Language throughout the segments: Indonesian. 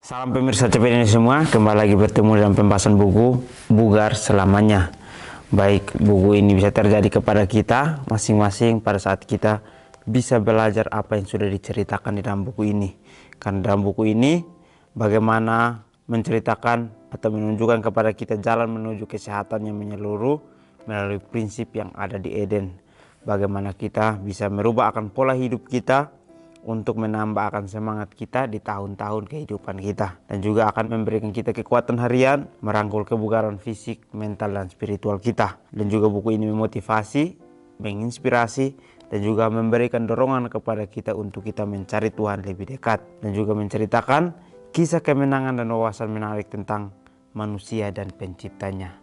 Salam pemirsa CPD ini semua, kembali lagi bertemu dalam pembahasan buku Bugar Selamanya. Baik, buku ini bisa terjadi kepada kita masing-masing pada saat kita bisa belajar apa yang sudah diceritakan di dalam buku ini. Karena dalam buku ini bagaimana menceritakan atau menunjukkan kepada kita jalan menuju kesehatan yang menyeluruh melalui prinsip yang ada di Eden. Bagaimana kita bisa merubah akan pola hidup kita untuk menambah akan semangat kita di tahun-tahun kehidupan kita, dan juga akan memberikan kita kekuatan harian, merangkul kebugaran fisik, mental, dan spiritual kita. Dan juga buku ini memotivasi, menginspirasi, dan juga memberikan dorongan kepada kita untuk kita mencari Tuhan lebih dekat, dan juga menceritakan kisah kemenangan dan wawasan menarik tentang manusia dan penciptanya.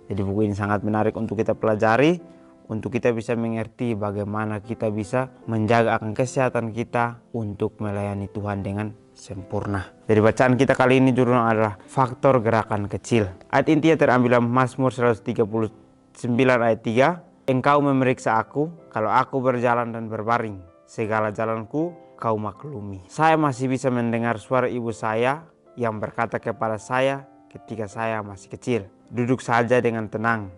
Jadi buku ini sangat menarik untuk kita pelajari, untuk kita bisa mengerti bagaimana kita bisa menjaga akan kesehatan kita untuk melayani Tuhan dengan sempurna. Jadi bacaan kita kali ini judulnya adalah Faktor Gerakan Kecil. Ayat intinya terambil dalam Mazmur 139 ayat 3. Engkau memeriksa aku kalau aku berjalan dan berbaring. Segala jalanku kau maklumi. Saya masih bisa mendengar suara ibu saya yang berkata kepada saya ketika saya masih kecil. Duduk saja dengan tenang.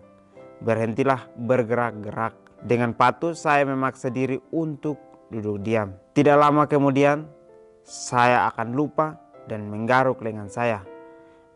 Berhentilah bergerak-gerak. Dengan patuh saya memaksa diri untuk duduk diam. Tidak lama kemudian saya akan lupa dan menggaruk lengan saya,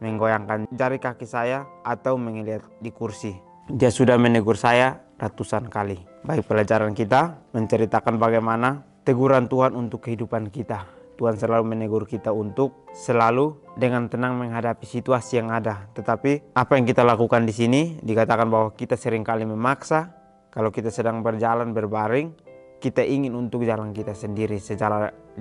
menggoyangkan jari kaki saya, atau mengeliat di kursi. Dia sudah menegur saya ratusan kali. Baik, pelajaran kita menceritakan bagaimana teguran Tuhan untuk kehidupan kita. Tuhan selalu menegur kita untuk selalu dengan tenang menghadapi situasi yang ada. Tetapi apa yang kita lakukan di sini dikatakan bahwa kita seringkali memaksa. Kalau kita sedang berjalan berbaring, kita ingin untuk jalan kita sendiri,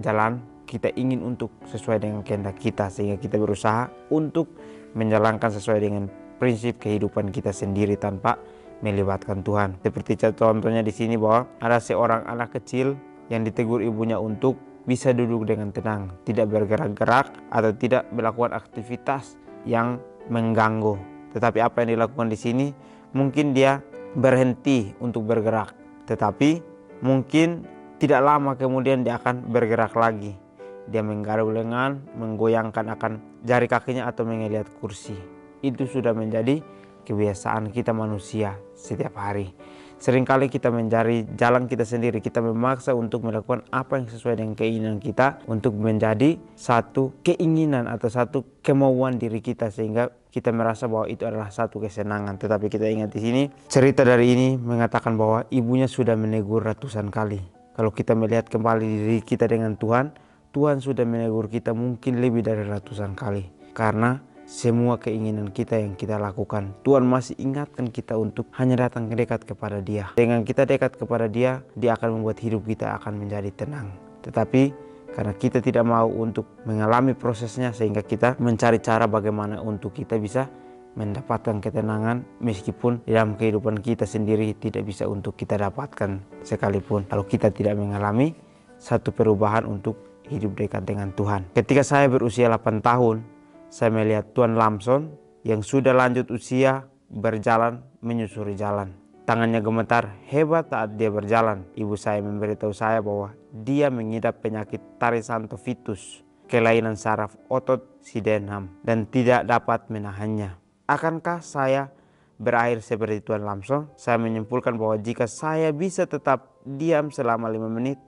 jalan kita ingin untuk sesuai dengan kehendak kita, sehingga kita berusaha untuk menjalankan sesuai dengan prinsip kehidupan kita sendiri tanpa melibatkan Tuhan. Seperti contohnya di sini bahwa ada seorang anak kecil yang ditegur ibunya untuk bisa duduk dengan tenang, tidak bergerak-gerak atau tidak melakukan aktivitas yang mengganggu. Tetapi apa yang dilakukan di sini, mungkin dia berhenti untuk bergerak, tetapi mungkin tidak lama kemudian dia akan bergerak lagi. Dia menggaruk lengan, menggoyangkan akan jari kakinya atau mengeliat kursi. Itu sudah menjadi kebiasaan kita manusia setiap hari. Seringkali kita mencari jalan kita sendiri, kita memaksa untuk melakukan apa yang sesuai dengan keinginan kita, untuk menjadi satu keinginan atau satu kemauan diri kita, sehingga kita merasa bahwa itu adalah satu kesenangan. Tetapi kita ingat di sini, cerita dari ini mengatakan bahwa ibunya sudah menegur ratusan kali. Kalau kita melihat kembali diri kita dengan Tuhan, Tuhan sudah menegur kita mungkin lebih dari ratusan kali. Karena semua keinginan kita yang kita lakukan, Tuhan masih ingatkan kita untuk hanya datang dekat kepada Dia. Dengan kita dekat kepada Dia, Dia akan membuat hidup kita akan menjadi tenang. Tetapi karena kita tidak mau untuk mengalami prosesnya, sehingga kita mencari cara bagaimana untuk kita bisa mendapatkan ketenangan, meskipun dalam kehidupan kita sendiri tidak bisa untuk kita dapatkan sekalipun, kalau kita tidak mengalami satu perubahan untuk hidup dekat dengan Tuhan. Ketika saya berusia 8 tahun, saya melihat Tuan Lamson yang sudah lanjut usia berjalan menyusuri jalan. Tangannya gemetar hebat saat dia berjalan. Ibu saya memberitahu saya bahwa dia mengidap penyakit trisantophytus, kelainan saraf otot Sydenham, dan tidak dapat menahannya. Akankah saya berakhir seperti Tuan Lamson? Saya menyimpulkan bahwa jika saya bisa tetap diam selama 5 menit,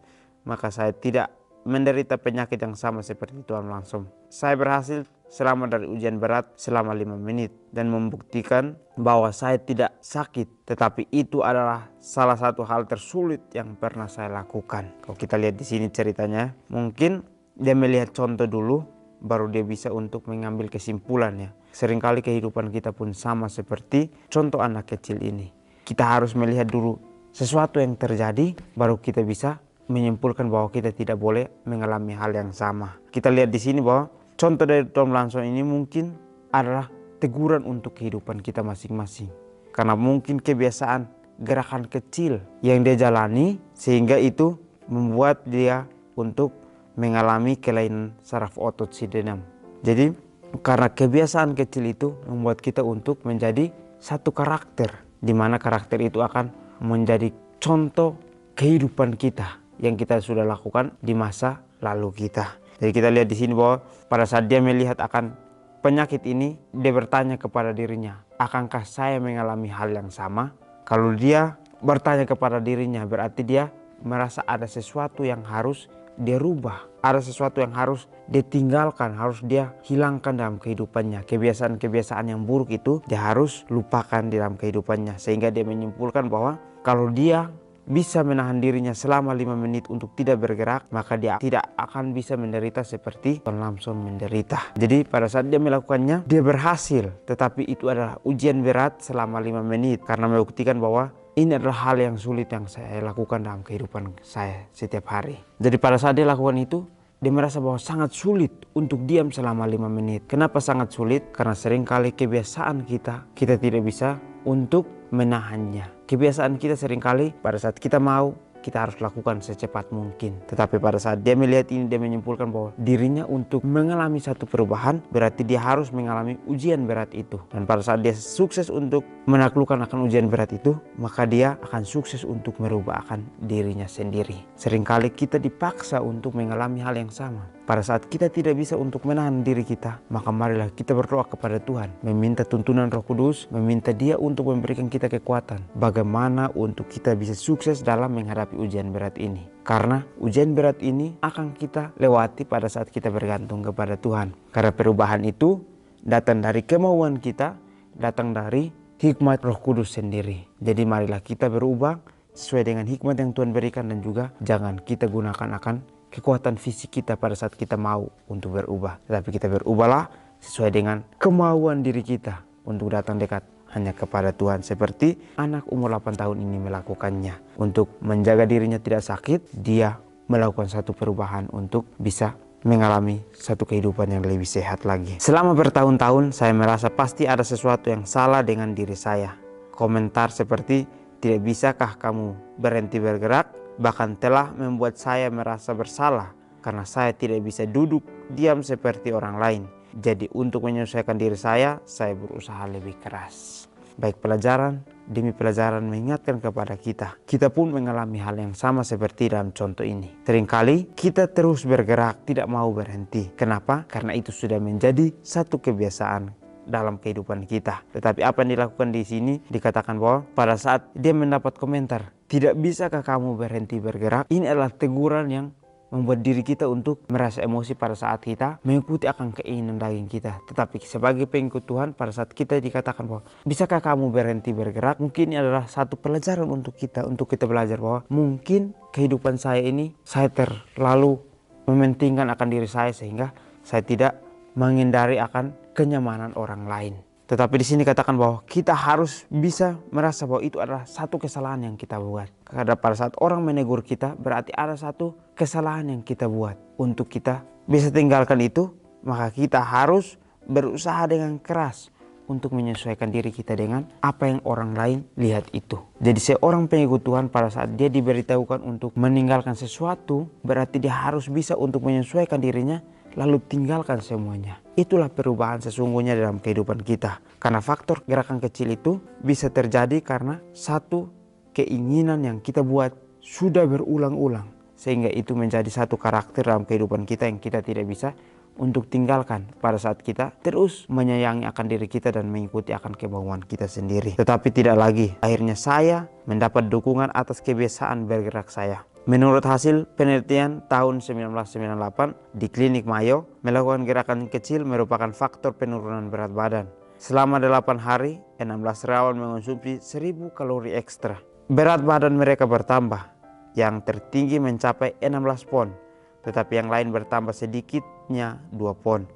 maka saya tidak menderita penyakit yang sama seperti Tuan Lamson. Saya berhasil selamat dari ujian berat selama 5 menit dan membuktikan bahwa saya tidak sakit. Tetapi itu adalah salah satu hal tersulit yang pernah saya lakukan. Kalau kita lihat di sini ceritanya, mungkin dia melihat contoh dulu, baru dia bisa untuk mengambil kesimpulannya. Seringkali kehidupan kita pun sama seperti contoh anak kecil ini. Kita harus melihat dulu sesuatu yang terjadi, baru kita bisa menyimpulkan bahwa kita tidak boleh mengalami hal yang sama. Kita lihat di sini bahwa contoh dari Tom Lanson ini mungkin adalah teguran untuk kehidupan kita masing-masing. Karena mungkin kebiasaan gerakan kecil yang dia jalani, sehingga itu membuat dia untuk mengalami kelainan saraf otot Sydenham. Jadi karena kebiasaan kecil itu membuat kita untuk menjadi satu karakter, di mana karakter itu akan menjadi contoh kehidupan kita yang kita sudah lakukan di masa lalu kita. Jadi kita lihat di sini bahwa pada saat dia melihat akan penyakit ini, dia bertanya kepada dirinya, akankah saya mengalami hal yang sama? Kalau dia bertanya kepada dirinya, berarti dia merasa ada sesuatu yang harus dia rubah, ada sesuatu yang harus dia tinggalkan, harus dia hilangkan dalam kehidupannya. Kebiasaan-kebiasaan yang buruk itu dia harus lupakan di dalam kehidupannya. Sehingga dia menyimpulkan bahwa kalau dia bisa menahan dirinya selama 5 menit untuk tidak bergerak, maka dia tidak akan bisa menderita seperti Tuan Lamson menderita. Jadi pada saat dia melakukannya, dia berhasil. Tetapi itu adalah ujian berat selama 5 menit. Karena membuktikan bahwa ini adalah hal yang sulit yang saya lakukan dalam kehidupan saya setiap hari. Jadi pada saat dia lakukan itu, dia merasa bahwa sangat sulit untuk diam selama 5 menit. Kenapa sangat sulit? Karena seringkali kebiasaan kita tidak bisa untuk menahannya. Kebiasaan kita seringkali pada saat kita mau, kita harus lakukan secepat mungkin. Tetapi pada saat dia melihat ini, dia menyimpulkan bahwa dirinya untuk mengalami satu perubahan, berarti dia harus mengalami ujian berat itu. Dan pada saat dia sukses untuk menaklukkan akan ujian berat itu, maka dia akan sukses untuk merubah akan dirinya sendiri. Seringkali kita dipaksa untuk mengalami hal yang sama. Pada saat kita tidak bisa untuk menahan diri kita, maka marilah kita berdoa kepada Tuhan, meminta tuntunan Roh Kudus, meminta Dia untuk memberikan kita kekuatan bagaimana untuk kita bisa sukses dalam menghadapi ujian berat ini. Karena ujian berat ini akan kita lewati pada saat kita bergantung kepada Tuhan. Karena perubahan itu datang dari kemauan kita, datang dari hikmat Roh Kudus sendiri. Jadi marilah kita berubah sesuai dengan hikmat yang Tuhan berikan, dan juga jangan kita gunakan akan kekuatan fisik kita pada saat kita mau untuk berubah. Tetapi kita berubahlah sesuai dengan kemauan diri kita untuk datang dekat hanya kepada Tuhan. Seperti anak umur 8 tahun ini melakukannya. Untuk menjaga dirinya tidak sakit, dia melakukan satu perubahan untuk bisa mengalami satu kehidupan yang lebih sehat lagi. Selama bertahun-tahun saya merasa pasti ada sesuatu yang salah dengan diri saya. Komentar seperti, tidak bisakah kamu berhenti bergerak? Bahkan telah membuat saya merasa bersalah karena saya tidak bisa duduk diam seperti orang lain. Jadi untuk menyesuaikan diri saya berusaha lebih keras. Baik pelajaran demi pelajaran mengingatkan kepada kita. Kita pun mengalami hal yang sama seperti dalam contoh ini. Seringkali kita terus bergerak, tidak mau berhenti. Kenapa? Karena itu sudah menjadi satu kebiasaan dalam kehidupan kita. Tetapi apa yang dilakukan di sini dikatakan bahwa pada saat dia mendapat komentar, tidak bisakah kamu berhenti bergerak? Ini adalah teguran yang membuat diri kita untuk merasa emosi pada saat kita mengikuti akan keinginan daging kita. Tetapi sebagai pengikut Tuhan, pada saat kita dikatakan bahwa bisakah kamu berhenti bergerak, mungkin ini adalah satu pelajaran untuk kita belajar bahwa mungkin kehidupan saya ini saya terlalu mementingkan akan diri saya sehingga saya tidak menghindari akan kenyamanan orang lain. Tetapi di sini katakan bahwa kita harus bisa merasa bahwa itu adalah satu kesalahan yang kita buat. Karena pada saat orang menegur kita, berarti ada satu kesalahan yang kita buat. Untuk kita bisa tinggalkan itu, maka kita harus berusaha dengan keras untuk menyesuaikan diri kita dengan apa yang orang lain lihat itu. Jadi seorang pengikut Tuhan pada saat dia diberitahukan untuk meninggalkan sesuatu, berarti dia harus bisa untuk menyesuaikan dirinya lalu tinggalkan semuanya. Itulah perubahan sesungguhnya dalam kehidupan kita. Karena faktor gerakan kecil itu bisa terjadi karena satu keinginan yang kita buat sudah berulang-ulang. Sehingga itu menjadi satu karakter dalam kehidupan kita yang kita tidak bisa untuk tinggalkan pada saat kita terus menyayangi akan diri kita dan mengikuti akan kemauan kita sendiri. Tetapi tidak lagi. Akhirnya saya mendapat dukungan atas kebiasaan bergerak saya. Menurut hasil penelitian tahun 1998 di Klinik Mayo, melakukan gerakan kecil merupakan faktor penurunan berat badan. Selama 8 hari, 16 relawan mengonsumsi 1000 kalori ekstra. Berat badan mereka bertambah, yang tertinggi mencapai 16 pon, tetapi yang lain bertambah sedikitnya 2 pon.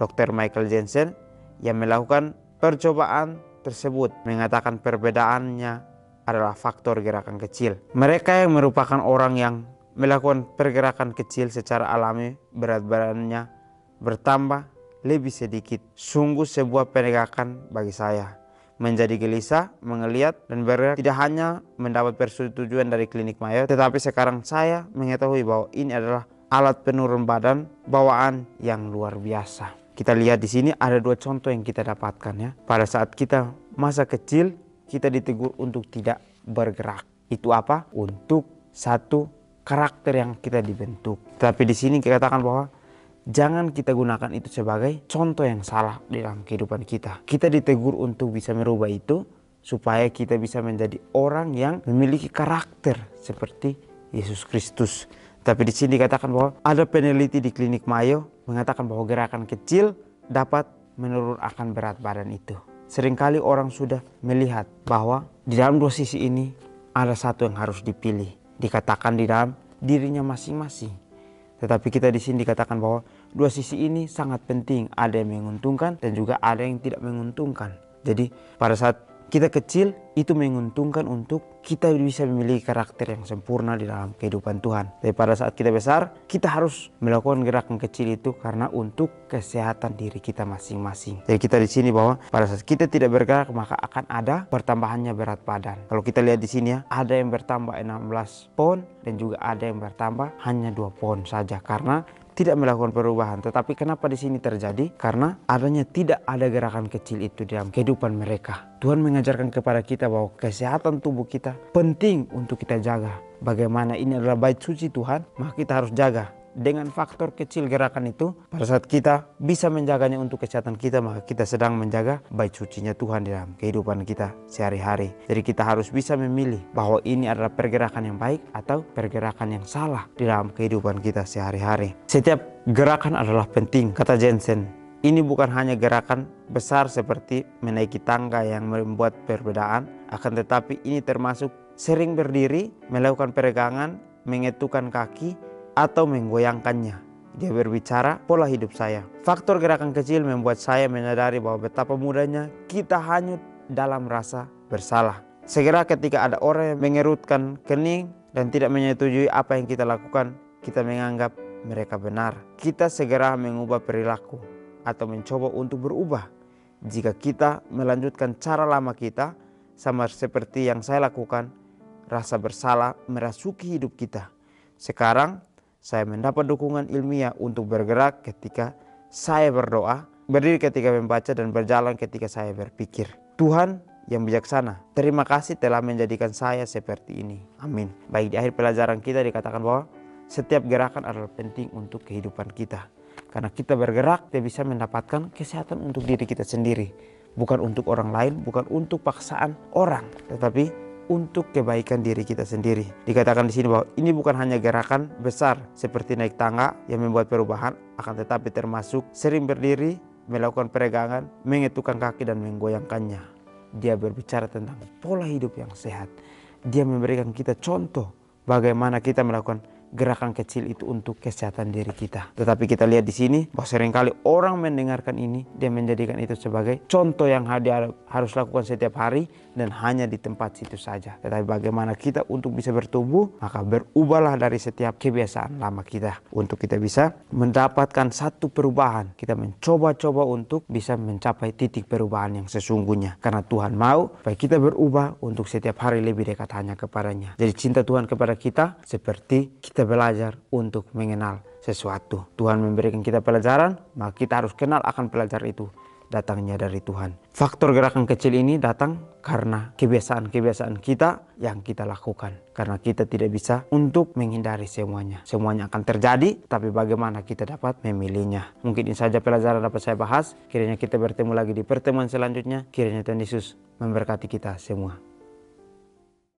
Dr. Michael Jensen yang melakukan percobaan tersebut mengatakan perbedaannya adalah faktor gerakan kecil. Mereka yang merupakan orang yang melakukan pergerakan kecil secara alami, berat badannya bertambah lebih sedikit. Sungguh sebuah penegakan bagi saya. Menjadi gelisah, mengeliat dan bergerak tidak hanya mendapat persetujuan dari Klinik Mayo, tetapi sekarang saya mengetahui bahwa ini adalah alat penurun badan bawaan yang luar biasa. Kita lihat di sini ada 2 contoh yang kita dapatkan ya. Pada saat kita masa kecil, kita ditegur untuk tidak bergerak. Itu apa? Untuk satu karakter yang kita dibentuk. Tapi di sini kita katakan bahwa jangan kita gunakan itu sebagai contoh yang salah di dalam kehidupan kita. Kita ditegur untuk bisa merubah itu supaya kita bisa menjadi orang yang memiliki karakter seperti Yesus Kristus. Tapi di sini dikatakan bahwa ada peneliti di klinik Mayo mengatakan bahwa gerakan kecil dapat menurunkan berat badan itu. Seringkali orang sudah melihat bahwa di dalam dua sisi ini ada satu yang harus dipilih. Dikatakan di dalam dirinya masing-masing. Tetapi kita di sini dikatakan bahwa dua sisi ini sangat penting. Ada yang menguntungkan dan juga ada yang tidak menguntungkan. Jadi pada saat kita kecil itu menguntungkan untuk kita bisa memiliki karakter yang sempurna di dalam kehidupan Tuhan. Tapi pada saat kita besar, kita harus melakukan gerakan kecil itu karena untuk kesehatan diri kita masing-masing. Jadi kita di sini bahwa pada saat kita tidak bergerak maka akan ada pertambahannya berat badan. Kalau kita lihat di sini ya, ada yang bertambah 16 pon dan juga ada yang bertambah hanya 2 pon saja karena tidak melakukan perubahan. Tetapi kenapa di sini terjadi? Karena adanya tidak ada gerakan kecil itu dalam kehidupan mereka. Tuhan mengajarkan kepada kita bahwa kesehatan tubuh kita penting untuk kita jaga. Bagaimana ini adalah bait suci Tuhan, maka kita harus jaga. Dengan faktor kecil gerakan itu, pada saat kita bisa menjaganya untuk kesehatan kita, maka kita sedang menjaga bait sucinya Tuhan di dalam kehidupan kita sehari-hari. Jadi kita harus bisa memilih bahwa ini adalah pergerakan yang baik atau pergerakan yang salah di dalam kehidupan kita sehari-hari. Setiap gerakan adalah penting, kata Jensen. Ini bukan hanya gerakan besar seperti menaiki tangga yang membuat perbedaan, akan tetapi ini termasuk sering berdiri, melakukan peregangan, mengetukkan kaki, atau menggoyangkannya. Dia berbicara pola hidup saya. Faktor gerakan kecil membuat saya menyadari bahwa betapa mudahnya kita hanyut dalam rasa bersalah. Segera ketika ada orang yang mengerutkan kening dan tidak menyetujui apa yang kita lakukan, kita menganggap mereka benar. Kita segera mengubah perilaku atau mencoba untuk berubah. Jika kita melanjutkan cara lama kita, sama seperti yang saya lakukan, rasa bersalah merasuki hidup kita. Sekarang saya mendapat dukungan ilmiah untuk bergerak ketika saya berdoa, berdiri ketika membaca, dan berjalan ketika saya berpikir. Tuhan yang bijaksana, terima kasih telah menjadikan saya seperti ini. Amin. Baik, di akhir pelajaran kita dikatakan bahwa setiap gerakan adalah penting untuk kehidupan kita. Karena kita bergerak, kita bisa mendapatkan kesehatan untuk diri kita sendiri. Bukan untuk orang lain, bukan untuk paksaan orang, tetapi untuk kebaikan diri kita sendiri. Dikatakan di sini bahwa ini bukan hanya gerakan besar seperti naik tangga yang membuat perubahan, akan tetapi termasuk sering berdiri, melakukan peregangan, mengetukkan kaki dan menggoyangkannya. Dia berbicara tentang pola hidup yang sehat. Dia memberikan kita contoh bagaimana kita melakukan gerakan kecil itu untuk kesehatan diri kita. Tetapi kita lihat di sini bahwa seringkali orang mendengarkan ini, dia menjadikan itu sebagai contoh yang dia harus lakukan setiap hari dan hanya di tempat situ saja. Tetapi bagaimana kita untuk bisa bertumbuh, maka berubahlah dari setiap kebiasaan lama kita untuk kita bisa mendapatkan satu perubahan. Kita mencoba-coba untuk bisa mencapai titik perubahan yang sesungguhnya. Karena Tuhan mau supaya kita berubah untuk setiap hari lebih dekat hanya kepadanya. Jadi cinta Tuhan kepada kita seperti kita belajar untuk mengenal sesuatu. Tuhan memberikan kita pelajaran, maka kita harus kenal akan pelajaran itu. Datangnya dari Tuhan. Faktor gerakan kecil ini datang karena kebiasaan-kebiasaan kita yang kita lakukan. Karena kita tidak bisa untuk menghindari semuanya. Semuanya akan terjadi, tapi bagaimana kita dapat memilihnya. Mungkin ini saja pelajaran dapat saya bahas. Kiranya kita bertemu lagi di pertemuan selanjutnya. Kiranya Tuhan Yesus memberkati kita semua.